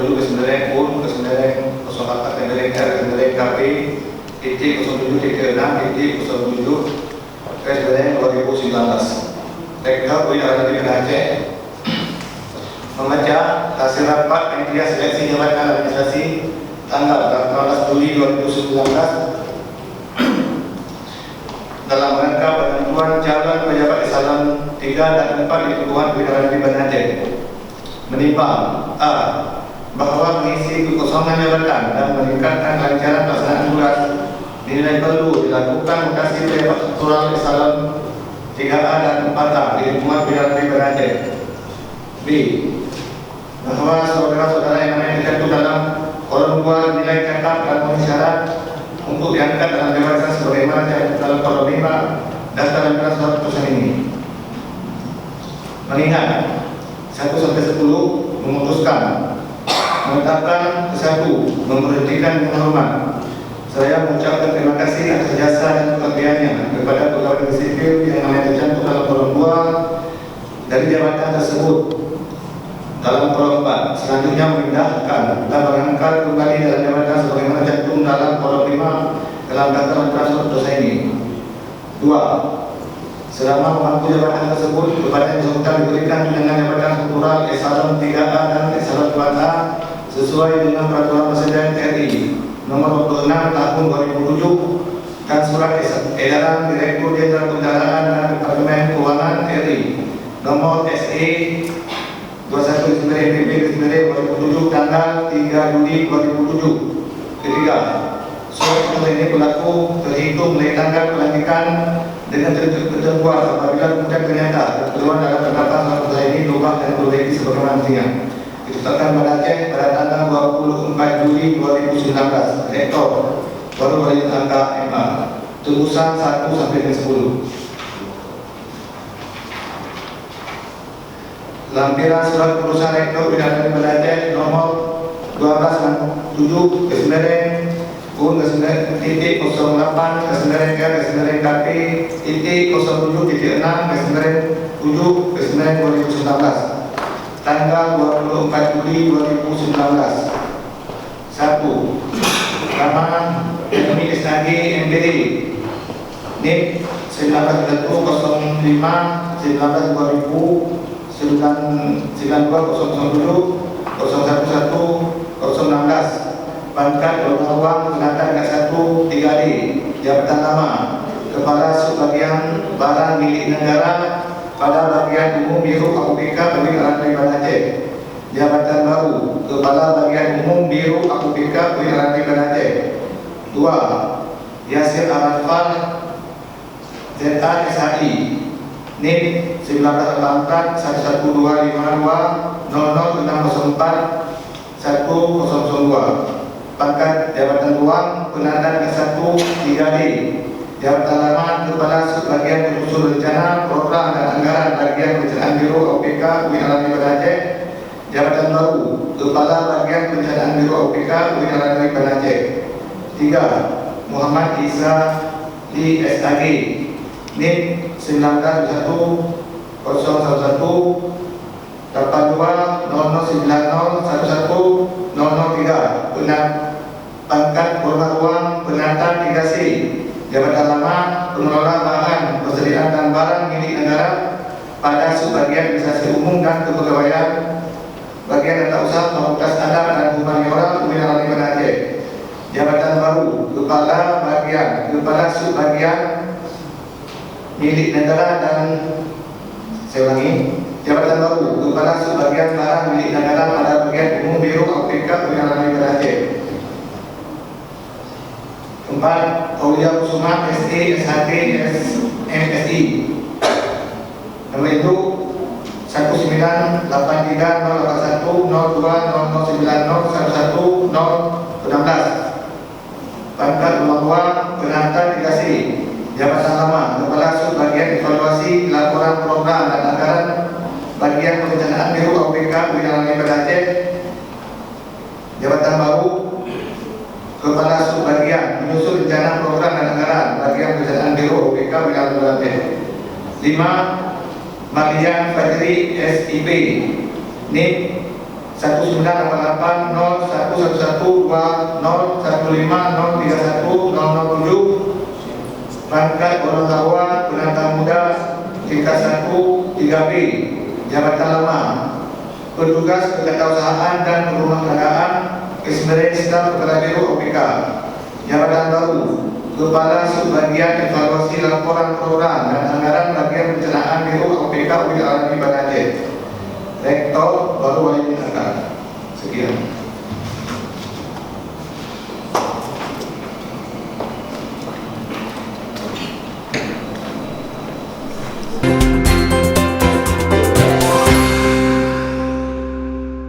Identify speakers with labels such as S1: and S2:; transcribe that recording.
S1: 07 Kesendereng PUN, Kesendereng 08 Kesendereng R, Kesendereng KP, titik 07.6, titik 07 Kesendereng 2019. Rektor Wilayah Negeri Aceh membaca hasil rapat panitia seleksi jabatan administrasi tanggal 18 Juli 2019 dalam rangka penentuan calon pejabat eselon 3 dan 4 di Perguruan Wilayah Negeri Banda Aceh. Menimbang A. Bahawa mengisi kekosongan jabatan dan meningkatkan kelancaran pelaksanaan tugas dinilai perlu dilakukan mutasi pejabat struktural eselon 3A dan 4A di Perguruan Wilayah Negeri Banda Aceh. B. Bahawa saudara-saudara yang namanya tercantum dalam kolom 2 nilai cakap dan memenuhi syarat untuk diangkat dalam jabatan sebagaimana dalam kolom 5 daftar lembaga surat keputusan ini. Mengingat 1-10 memutuskan menetapkan ke-1 memberhentikan penghormat. Saya mengucapkan terima kasih atas jasa dan pengabdiannya kepada pegawai negeri sipil yang namanya tercantum dalam kolom 2 dari jabatan tersebut dalam kolom 4. Selanjutnya memindahkan dan mengangkat kembali dalam jabatan sebagaimana tercantum dalam kolom 5 dalam daftar lembaga surat keputusan ini. 2. Selama memangku jabatan tersebut, kepada yang bersangkutan diberikan tunjangan jabatan struktural eselon 3A dan eselon 4A sesuai dengan Peraturan Presiden RI Nomor 26 Tahun 2007 dan Surat Edaran Direktur Jenderal Kendaraan dan Departemen Keuangan RI Nomor SE 21 PP 2007 tanggal 3 Juli 2007. Ketiga, surat ini berlaku terhitung mulai tanggal pelantikan dengan ketentuan apabila kemudian ternyata ketentuan dalam penetapan surat keputusan ini berubah dan diperbaiki sebagaimana mestinya. Ditetapkan Banda Aceh pada tanggal 24 Juli 2019. Rektor baru balik angka MA. Tembusan 1 sampai dengan 10. Lampiran surat keputusan Rektor Wilayah Negeri Banda Aceh nomor 12/7 Kesendereng PUN titik 08 Kesendereng R Kesendereng KP titik 07.6 Kesendereng 7 Kesendereng 2019 tanggal 24 Juli 2019. 1. Nama Ekonomi SAG MBD NIP 1905 19 2000 92 007 011 016 pangkat Uang Penata Tingkat 1 3D jabatan lama Kepala Subbagian Barang Milik Negara pada bagian umum Biro AUPK Perwira Negeri Banda Aceh. Jabatan baru Kepala Bagian Umum Biro AUPK Perwira Negeri Banda Aceh. 2. Yasir Arafah ZA SHI NIP 1984 11252 00604 1002 pangkat jabatan ruang penata ke-1 3D jabatan lama Kepala Subbagian Usul Rencana Program dan Anggaran Bagian Perencanaan Biro AUPK Perwira Negeri Banda Aceh. Jabatan baru Kepala Bagian Perencanaan Biro AUPK Perwira Negeri Banda Aceh. 3. Muhammad Isa di SAG NIP 1901 011 82 0090 11 003 pangkat Korban Ruang Penata 3C jabatan lama pengelola bahan persediaan dan barang milik negara pada Subbagian Administrasi Umum dan Kepegawaian Bagian Tata Usaha Fakultas Adat dan Humaniora Perwira Negeri Banda Aceh. Jabatan baru Kepala Subbagian Milik Negara dan saya ulangi, jabatan baru Kepala Subbagian Barang Milik Negara pada Bagian Umum Biro AUPK Perwira Negeri Banda Aceh. 4. Aulia Kusuma SE SHT MSI nomor itu 1983 081 02 0090 11 016 pangkat Rumah Penata 3C jabatan lama Kepala Subbagian Evaluasi Laporan Program dan Anggaran Bagian Perencanaan Biro AUPK Perwira Negeri Banda Aceh. Jabatan baru Kepala Subbagian Menyusun Rencana Program dan Anggaran Bagian Perencanaan Biro AUPK Perwira Negeri Banda Aceh. 5. Marian Fajri SIP NIP 19011120150031 pangkat Gorontalo penantang muda tingkat 1 3B jabatan lama petugas kewirausahaan dan rumah tanggaan Experience dan Kepala Biro OPK jabatan baru Kepala Subbagian Evaluasi Laporan Program dan Anggaran Bagian Perencanaan Biro OPK Wilayah Aceh Rektor baru Wali Sekian.